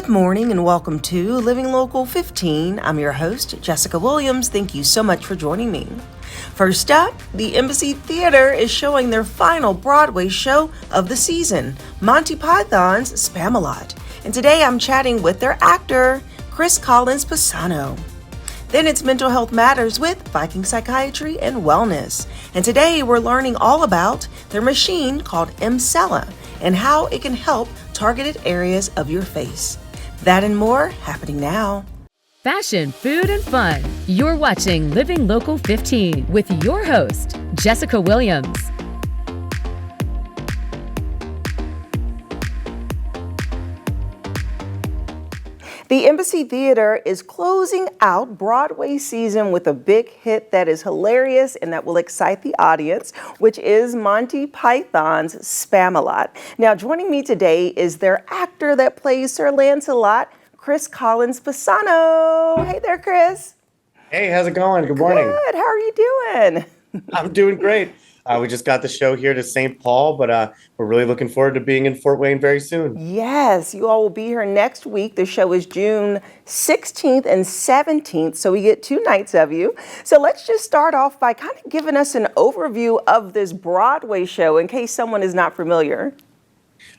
Good morning and welcome to Living Local 15. I'm your host, Jessica Williams. Thank you so much for joining me. First up, the Embassy Theater is showing their final Broadway show of the season, Monty Python's Spamalot. And today I'm chatting with their actor, Chris Collins-Pisano. Then it's Mental Health Matters with Viking Psychiatry and Wellness. And today we're learning all about their machine called EmFace and how it can help targeted areas of your face. That and more happening now. Fashion, food, and fun. You're watching Living Local 15 with your host, Jessica Williams. The Embassy Theater is closing out Broadway season with a big hit that is hilarious and that will excite the audience, which is Monty Python's Spamalot. Now, joining me today is their actor that plays Sir Lancelot, Chris Collins-Pisano. Hey there, Chris. Hey, how's it going? Good morning. Good. How are you doing? I'm doing great. We just got the show here to St. Paul, but we're really looking forward to being in Fort Wayne very soon. Yes, you all will be here next week. The show is June 16th and 17th, so we get 2 nights of you. So let's just start off by kind of giving us an overview of this Broadway show in case someone is not familiar.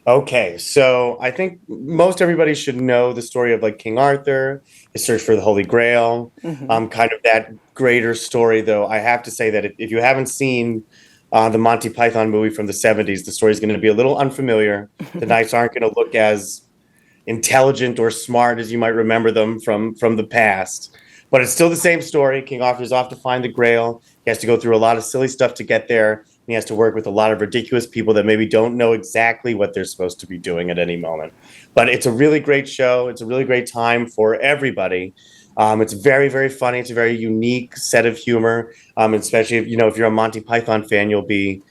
Okay, so I think most everybody should know the story of like King Arthur, his search for the Holy Grail, kind of that greater story, though. I have to say that if you haven't seen the Monty Python movie from the 70s, the story is going to be a little unfamiliar. The knights aren't going to look as intelligent or smart as you might remember them from the past. But it's still the same story. King Arthur's off to find the Grail. He has to go through a lot of silly stuff to get there. And he has to work with a lot of ridiculous people that maybe don't know exactly what they're supposed to be doing at any moment. But it's a really great show. It's a really great time for everybody. It's very, very funny. It's a very unique set of humor, especially if you're a Monty Python fan, you'll be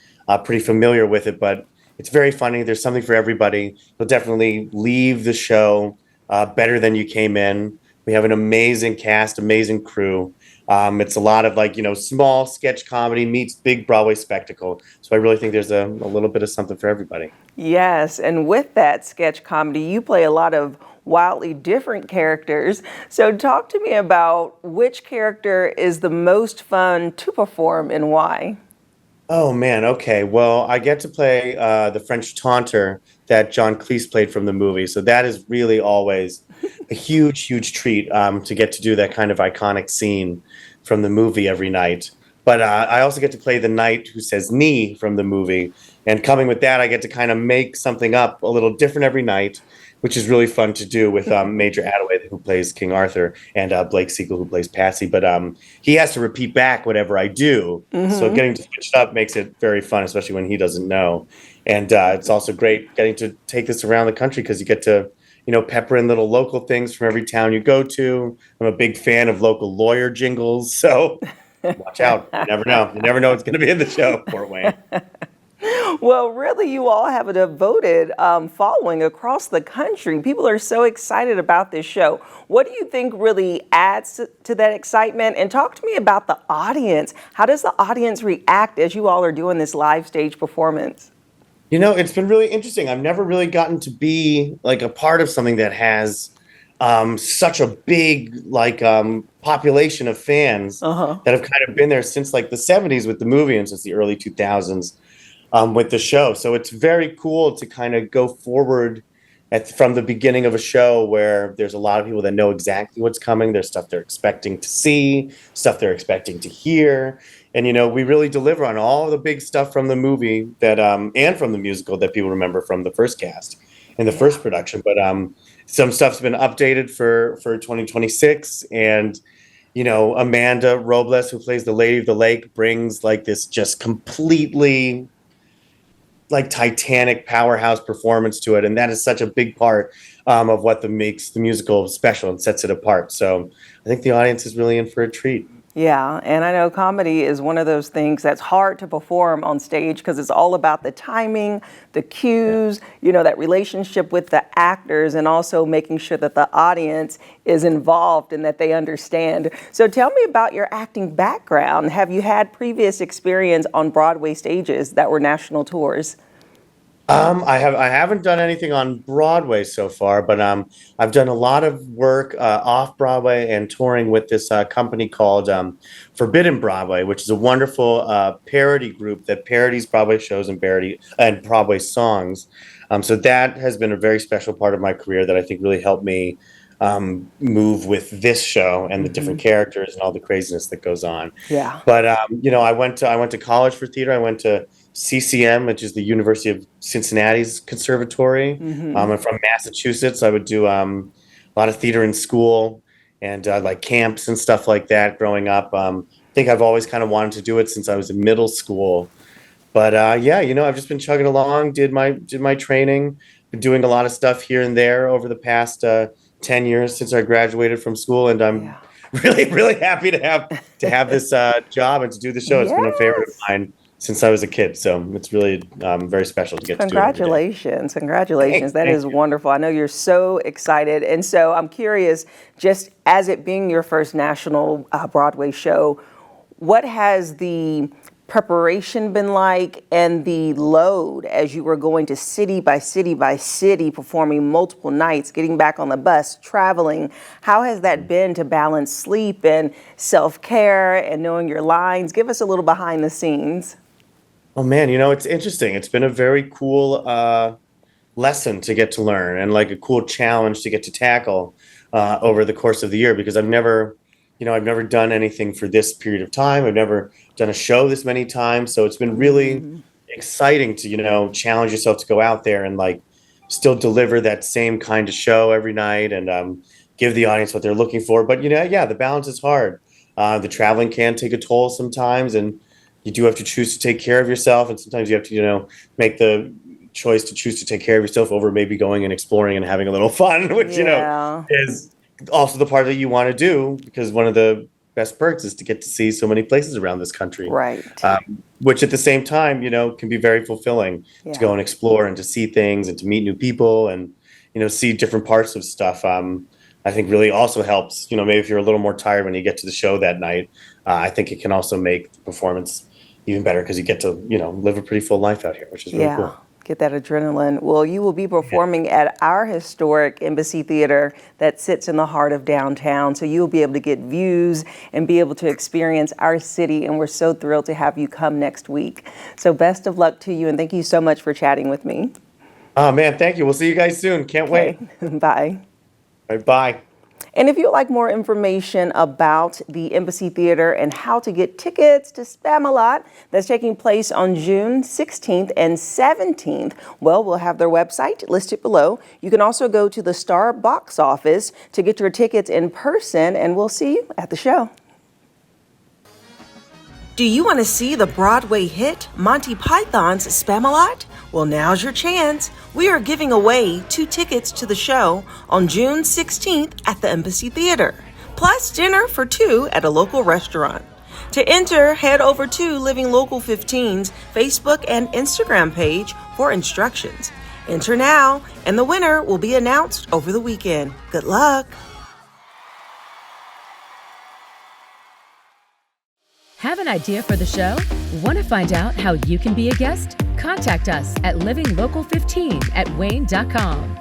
pretty familiar with it. But it's very funny. There's something for everybody. You'll definitely leave the show better than you came in. We have an amazing cast, amazing crew. It's a lot of small sketch comedy meets big Broadway spectacle. So I really think there's a little bit of something for everybody. Yes, and with that sketch comedy, you play a lot of wildly different characters. So talk to me about which character is the most fun to perform and why. Oh, man. Okay. Well, I get to play the French taunter that John Cleese played from the movie. So that is really always a huge, huge treat to get to do that kind of iconic scene from the movie every night. But I also get to play the knight who says "knee" from the movie. And coming with that, I get to kind of make something up a little different every night, which is really fun to do with Major Attaway, who plays King Arthur, and Blake Siegel, who plays Patsy. But he has to repeat back whatever I do. So getting to switch it up makes it very fun, especially when he doesn't know. And it's also great getting to take this around the country because you get to, pepper in little local things from every town you go to. I'm a big fan of local lawyer jingles, so watch out. You never know. You never know what's going to be in the show, Fort Wayne. Well, really, you all have a devoted following across the country. People are so excited about this show. What do you think really adds to that excitement? And talk to me about the audience. How does the audience react as you all are doing this live stage performance? It's been really interesting. I've never really gotten to be like a part of something that has such a big population of fans that have kind of been there since like the 70s with the movie and since the early 2000s. With the show. So it's very cool to kind of go forward from the beginning of a show where there's a lot of people that know exactly what's coming. There's stuff they're expecting to see, stuff they're expecting to hear. And, we really deliver on all the big stuff from the movie that and from the musical that people remember from the first cast in the first production. But some stuff's been updated for 2026. And, Amanda Robles, who plays the Lady of the Lake, brings like this just completely like Titanic powerhouse performance to it, and that is such a big part of what makes the musical special and sets it apart. So I think the audience is really in for a treat. Yeah, and I know comedy is one of those things that's hard to perform on stage because it's all about the timing, the cues, that relationship with the actors, and also making sure that the audience is involved and that they understand. So tell me about your acting background. Have you had previous experience on Broadway stages that were national tours? I haven't done anything on Broadway so far, but I've done a lot of work off Broadway and touring with this company called Forbidden Broadway, which is a wonderful parody group that parodies Broadway shows and Broadway songs. So that has been a very special part of my career that I think really helped me move with this show and the different characters and all the craziness that goes on. Yeah. But I went to college for theater. I went to CCM, which is the University of Cincinnati's conservatory. I'm from Massachusetts. I would do a lot of theater in school and like camps and stuff like that growing up. I think I've always kind of wanted to do it since I was in middle school. But yeah, I've just been chugging along, did my training, been doing a lot of stuff here and there over the past 10 years since I graduated from school, and I'm really, really happy to have this job and to do the show. It's been a favorite of mine since I was a kid, so it's really very special to get to do it. Congratulations. That is wonderful. I know you're so excited. And so I'm curious, just as it being your first national Broadway show, what has the preparation been like and the load as you were going to city by city by city, performing multiple nights, getting back on the bus, traveling? How has that been to balance sleep and self-care and knowing your lines? Give us a little behind the scenes. Oh man, it's interesting. It's been a very cool lesson to get to learn and like a cool challenge to get to tackle over the course of the year, because I've never done anything for this period of time. I've never done a show this many times. So it's been really exciting to, challenge yourself to go out there and like still deliver that same kind of show every night and give the audience what they're looking for. But, the balance is hard. The traveling can take a toll sometimes, and you do have to choose to take care of yourself. And sometimes you have to, make the choice to choose to take care of yourself over maybe going and exploring and having a little fun, which, is also the part that you want to do, because one of the best perks is to get to see so many places around this country. Right. Which at the same time, can be very fulfilling to go and explore and to see things and to meet new people and, see different parts of stuff. I think really also helps, maybe if you're a little more tired when you get to the show that night, I think it can also make the performance even better because you get to, live a pretty full life out here, which is really cool. Get that adrenaline. Well, you will be performing at our historic Embassy Theater that sits in the heart of downtown. So you'll be able to get views and be able to experience our city. And we're so thrilled to have you come next week. So best of luck to you. And thank you so much for chatting with me. Oh, man, thank you. We'll see you guys soon. Can't wait. Bye. All right, bye. And if you'd like more information about the Embassy Theater and how to get tickets to Spamalot that's taking place on June 16th and 17th, well, we'll have their website listed below. You can also go to the Star box office to get your tickets in person, and we'll see you at the show. Do you want to see the Broadway hit Monty Python's Spamalot? Well, now's your chance. We are giving away 2 tickets to the show on June 16th at the Embassy Theater, plus dinner for 2 at a local restaurant. To enter, head over to Living Local 15's Facebook and Instagram page for instructions. Enter now, and the winner will be announced over the weekend. Good luck. Have an idea for the show? Want to find out how you can be a guest? Contact us at livinglocal15@wayne.com.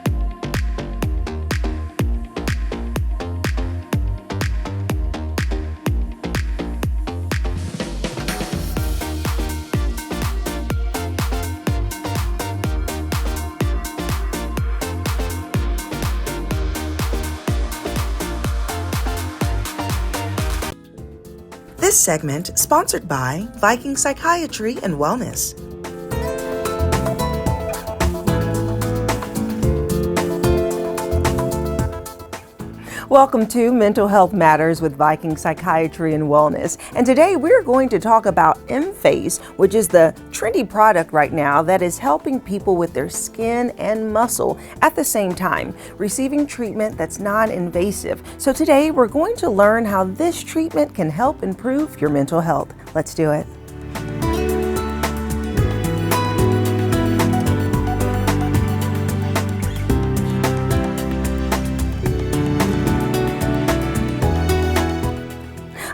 This segment sponsored by Viking Psychiatry and Wellness. Welcome to Mental Health Matters with Viking Psychiatry and Wellness. And today we're going to talk about EmFace, which is the trendy product right now that is helping people with their skin and muscle at the same time, receiving treatment that's non-invasive. So today we're going to learn how this treatment can help improve your mental health. Let's do it.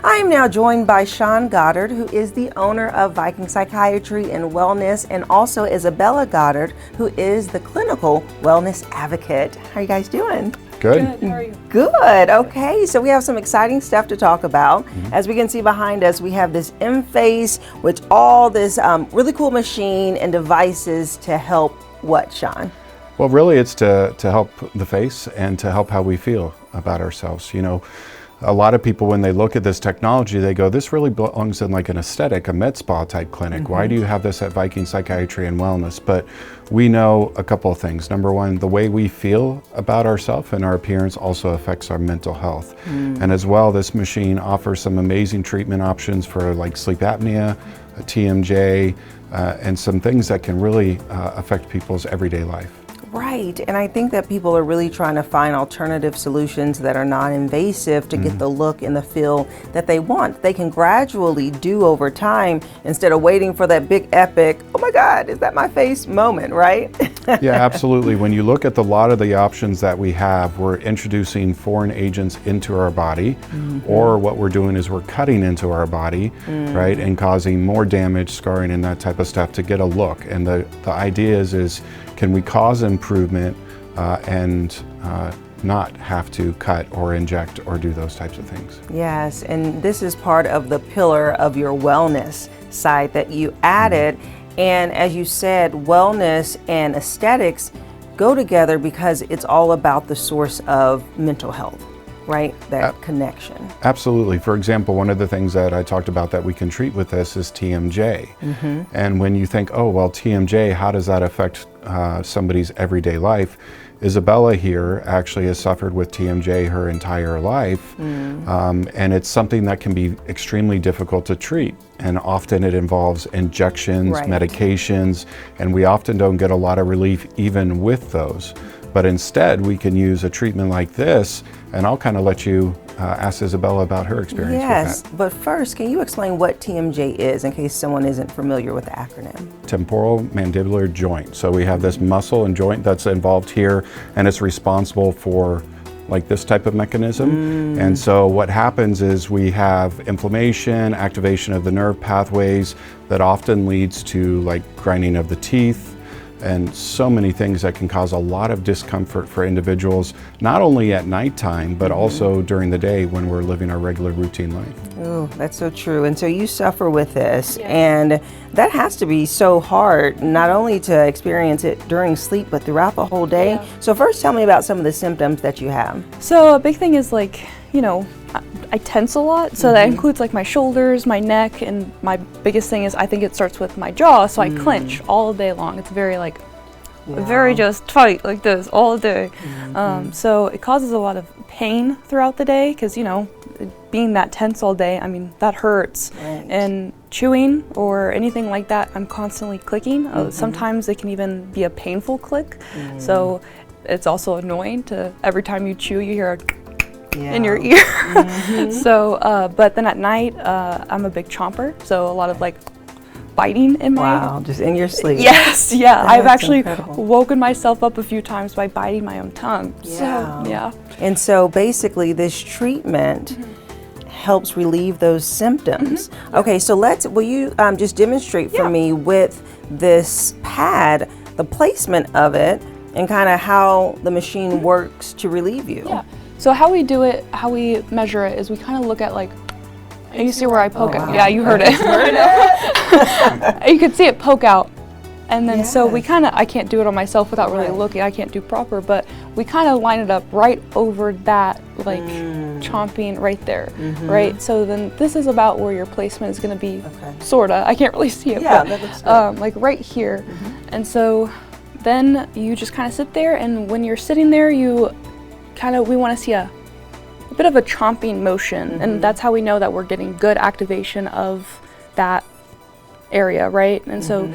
I'm I'm now joined by Sean Goddard, who is the owner of Viking Psychiatry and Wellness, and also Isabella Goddard, who is the clinical wellness advocate. How are you guys doing? Good. How are you? Good. Okay, so we have some exciting stuff to talk about. As we can see behind us, we have this EmFace, which all this really cool machine and devices to help what, Sean? Well, really, it's to help the face and to help how we feel about ourselves. You know, a lot of people, when they look at this technology, they go, this really belongs in like an aesthetic, a med spa type clinic. Why do you have this at Viking Psychiatry and Wellness? But we know a couple of things. Number one, the way we feel about ourselves and our appearance also affects our mental health. And as well, this machine offers some amazing treatment options for like sleep apnea, TMJ, and some things that can really affect people's everyday life. Right, and I think that people are really trying to find alternative solutions that are non-invasive to get the look and the feel that they want. They can gradually do over time instead of waiting for that big epic, oh my God, is that my face moment, right? Yeah, absolutely. When you look at a lot of the options that we have, we're introducing foreign agents into our body, or what we're doing is we're cutting into our body, right, and causing more damage, scarring, and that type of stuff to get a look. And the idea is can we cause improvement and not have to cut or inject or do those types of things? Yes, and this is part of the pillar of your wellness side that you added. And as you said, wellness and aesthetics go together because it's all about the source of mental health, right? That connection. Absolutely. For example, one of the things that I talked about that we can treat with this is TMJ. And when you think, oh, well, TMJ, how does that affect somebody's everyday life? Isabella here actually has suffered with TMJ her entire life, and it's something that can be extremely difficult to treat. And often it involves injections, medications, and we often don't get a lot of relief even with those. But instead, we can use a treatment like this, and I'll kind of let you ask Isabella about her experience with that. But first, can you explain what TMJ is in case someone isn't familiar with the acronym? Temporal mandibular joint. So we have this muscle and joint that's involved here, and it's responsible for like this type of mechanism. And so what happens is we have inflammation, activation of the nerve pathways that often leads to like grinding of the teeth, and so many things that can cause a lot of discomfort for individuals, not only at nighttime, but also during the day when we're living our regular routine life. Oh, that's so true. And so you suffer with this, and that has to be so hard, not only to experience it during sleep, but throughout the whole day. So first, tell me about some of the symptoms that you have. So a big thing is like, you know, I tense a lot, so that includes like my shoulders, my neck, and my biggest thing is I think it starts with my jaw, so I clench all day long. It's very like, very just tight like this all day. So it causes a lot of pain throughout the day because, you know, being that tense all day, I mean, that hurts. And chewing or anything like that, I'm constantly clicking. Sometimes it can even be a painful click. So it's also annoying to every time you chew, you hear a in your ear. So, but then at night, I'm a big chomper, so a lot of like biting in my... Wow, just in your sleep. Yes, yeah. I've actually incredible. woken myself up a few times by biting my own tongue. So, yeah. And so basically this treatment helps relieve those symptoms. Okay, so will you just demonstrate for me with this pad, the placement of it, and kind of how the machine works to relieve you? Yeah. So how we do it, how we measure it, is we kind of look at like, and you see where I poke out. Yeah, you heard it. You could see it poke out. And then so we kind of, I can't do it on myself without really looking, I can't do proper, but we kind of line it up right over that, like chomping right there, right? So then this is about where your placement is going to be, sorta. I can't really see it, but like right here. And so then you just kind of sit there, and when you're sitting there, you kind of, we want to see a bit of a chomping motion, and that's how we know that we're getting good activation of that area, right? And so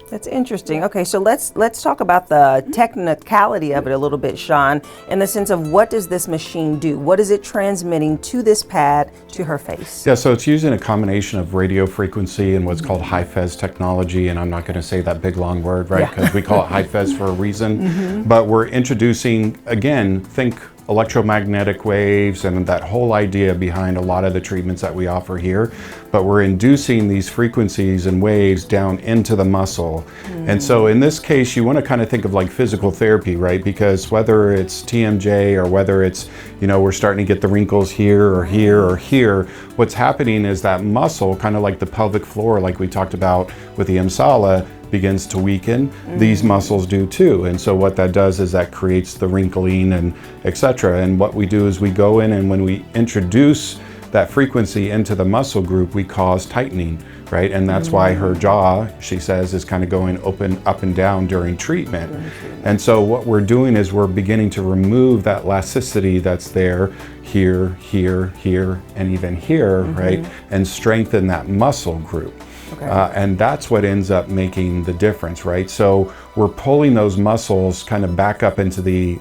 that's interesting. Okay, so let's talk about the technicality of it a little bit, Sean, in the sense of what does this machine do? What is it transmitting to this pad to her face? Yeah, so it's using a combination of radio frequency and what's called high-fez technology, and I'm not going to say that big long word, right? Because we call it high-fez for a reason. But we're introducing, again, think electromagnetic waves and that whole idea behind a lot of the treatments that we offer here, but we're inducing these frequencies and waves down into the muscle. And so in this case, you want to kind of think of like physical therapy, right? Because whether it's TMJ or whether it's, you know, we're starting to get the wrinkles here or here or here, what's happening is that muscle, kind of like the pelvic floor, like we talked about with the Emsala, begins to weaken. These muscles do too. And so what that does is that creates the wrinkling and etc. And what we do is we go in, and when we introduce that frequency into the muscle group, we cause tightening, right? And that's why her jaw, she says, is kind of going open up and down during treatment. And so what we're doing is we're beginning to remove that elasticity that's there here, here, here, and even here, right? And strengthen that muscle group. And that's what ends up making the difference, right? So we're pulling those muscles kind of back up into the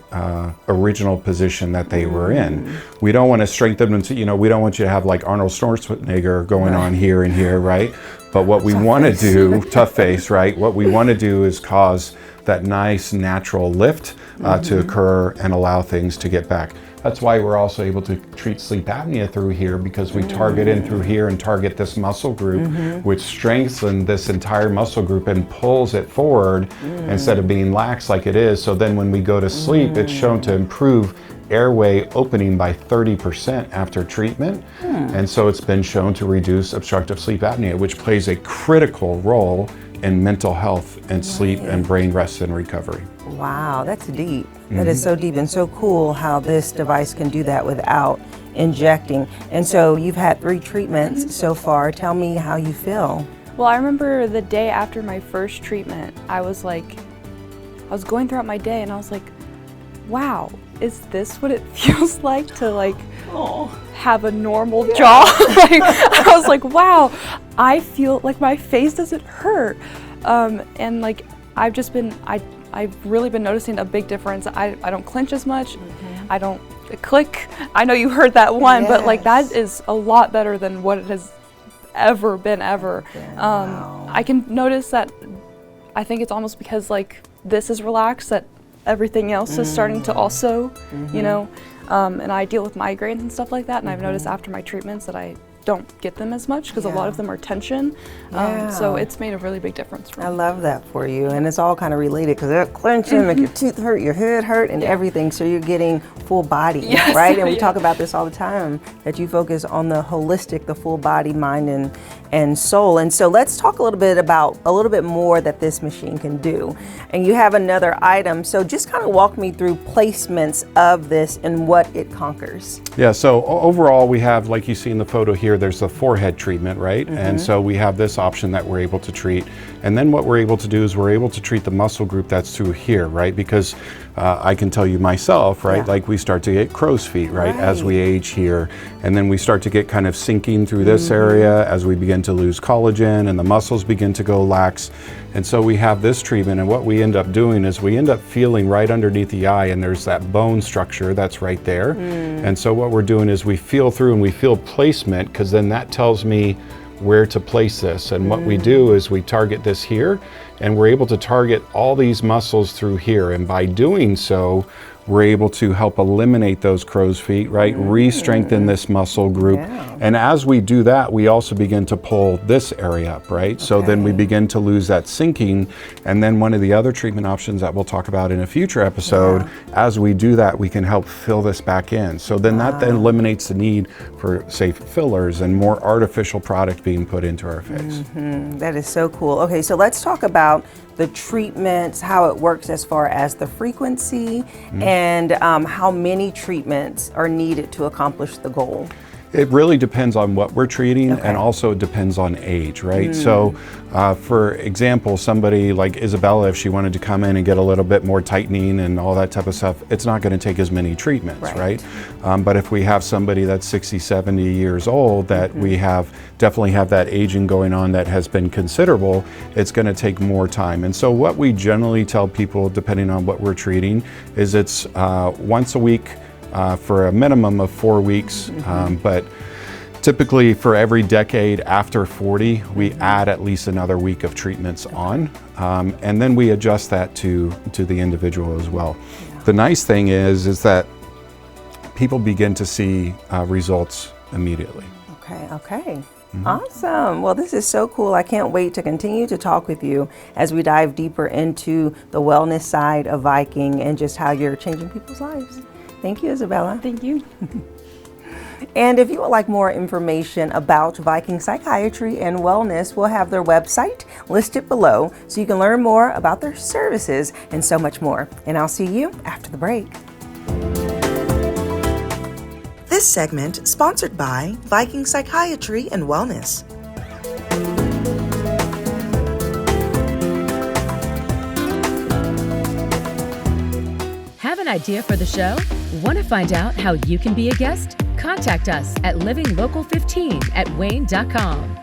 original position that they were in. We don't want to strengthen them to, you know, we don't want you to have like Arnold Schwarzenegger going on here and here, right? But what we want to do, tough face, right? What we want to do is cause that nice natural lift to occur and allow things to get back. That's why we're also able to treat sleep apnea through here, because we target in through here and target this muscle group, which strengthens this entire muscle group and pulls it forward instead of being lax like it is. So then when we go to sleep, it's shown to improve airway opening by 30% after treatment. And so it's been shown to reduce obstructive sleep apnea, which plays a critical role in mental health and sleep and brain rest and recovery. Wow, that's deep. That is so deep and so cool how this device can do that without injecting. And so you've had 3 treatments so far. Tell me how you feel. Well, I remember the day after my first treatment, I was going throughout my day and I was like, wow, is this what it feels like to like have a normal jaw? Like, I was like, wow, I feel like my face doesn't hurt. And like, I've really been noticing a big difference. I don't clench as much. I don't click. I know you heard that one, but like that is a lot better than what it has ever been ever. I can notice that. I think it's almost because like this is relaxed that everything else is starting to also, you know, and I deal with migraines and stuff like that, and I've noticed after my treatments that I don't get them as much because a lot of them are tension. So it's made a really big difference for me. I love that for you, and it's all kind of related because they're clenching, make your teeth hurt, your head hurt, and everything. So you're getting full body, right? And we talk about this all the time, that you focus on the holistic, the full body, mind, and soul. And so let's talk a little bit more that this machine can do. And you have another item. So just kind of walk me through placements of this and what it conquers. Yeah, so overall we have, like you see in the photo here, there's the forehead treatment, right? And so we have this option that we're able to treat. And then what we're able to do is we're able to treat the muscle group that's through here, right? Because I can tell you myself, right? Like we start to get crow's feet, right? As we age here. And then we start to get kind of sinking through this area as we begin to lose collagen and the muscles begin to go lax. And so we have this treatment, and what we end up doing is we end up feeling right underneath the eye, and there's that bone structure that's right there. And so what we're doing is we feel through and we feel placement, because then that tells me where to place this. And what we do is we target this here, and we're able to target all these muscles through here. And by doing so, we're able to help eliminate those crow's feet, right? Re-strengthen this muscle group. And as we do that, we also begin to pull this area up, right? So then we begin to lose that sinking. And then one of the other treatment options that we'll talk about in a future episode, as we do that, we can help fill this back in. So then that then eliminates the need for, say, fillers and more artificial product being put into our face. That is so cool. Okay, so let's talk about the treatments, how it works as far as the frequency, and how many treatments are needed to accomplish the goal. It really depends on what we're treating, and also it depends on age, right? So for example, somebody like Isabella, if she wanted to come in and get a little bit more tightening and all that type of stuff, it's not going to take as many treatments, right? But if we have somebody that's 60, 70 years old that we definitely have that aging going on that has been considerable, it's going to take more time. And so what we generally tell people, depending on what we're treating, is it's once a week, for a minimum of 4 weeks, but typically for every decade after 40, we add at least another week of treatments on, and then we adjust that to the individual as well. The nice thing is that people begin to see results immediately. Okay. Awesome. Well, this is so cool. I can't wait to continue to talk with you as we dive deeper into the wellness side of Viking and just how you're changing people's lives. Thank you, Isabella. Thank you. And if you would like more information about Viking Psychiatry and Wellness, we'll have their website listed below so you can learn more about their services and so much more. And I'll see you after the break. This segment sponsored by Viking Psychiatry and Wellness. Have an idea for the show? Want to find out how you can be a guest? Contact us at livinglocal15@wayne.com.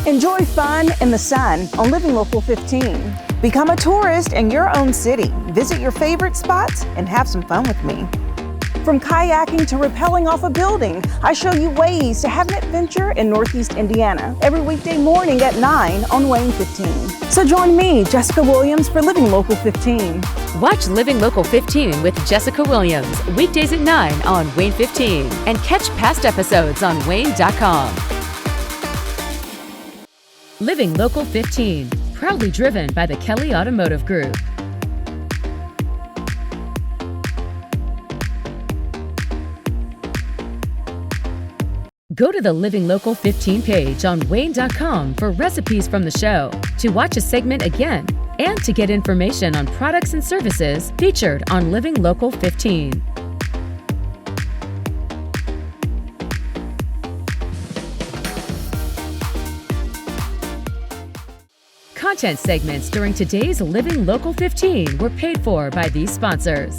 Enjoy fun in the sun on Living Local 15. Become a tourist in your own city. Visit your favorite spots and have some fun with me. From kayaking to rappelling off a building, I show you ways to have an adventure in Northeast Indiana every weekday morning at 9 on Wayne 15. So join me, Jessica Williams, for Living Local 15. Watch Living Local 15 with Jessica Williams weekdays at 9 on Wayne 15 and catch past episodes on wayne.com. Living Local 15, proudly driven by the Kelly Automotive Group. Go to the Living Local 15 page on wayne.com for recipes from the show, to watch a segment again, and to get information on products and services featured on Living Local 15. Content segments during today's Living Local 15 were paid for by these sponsors.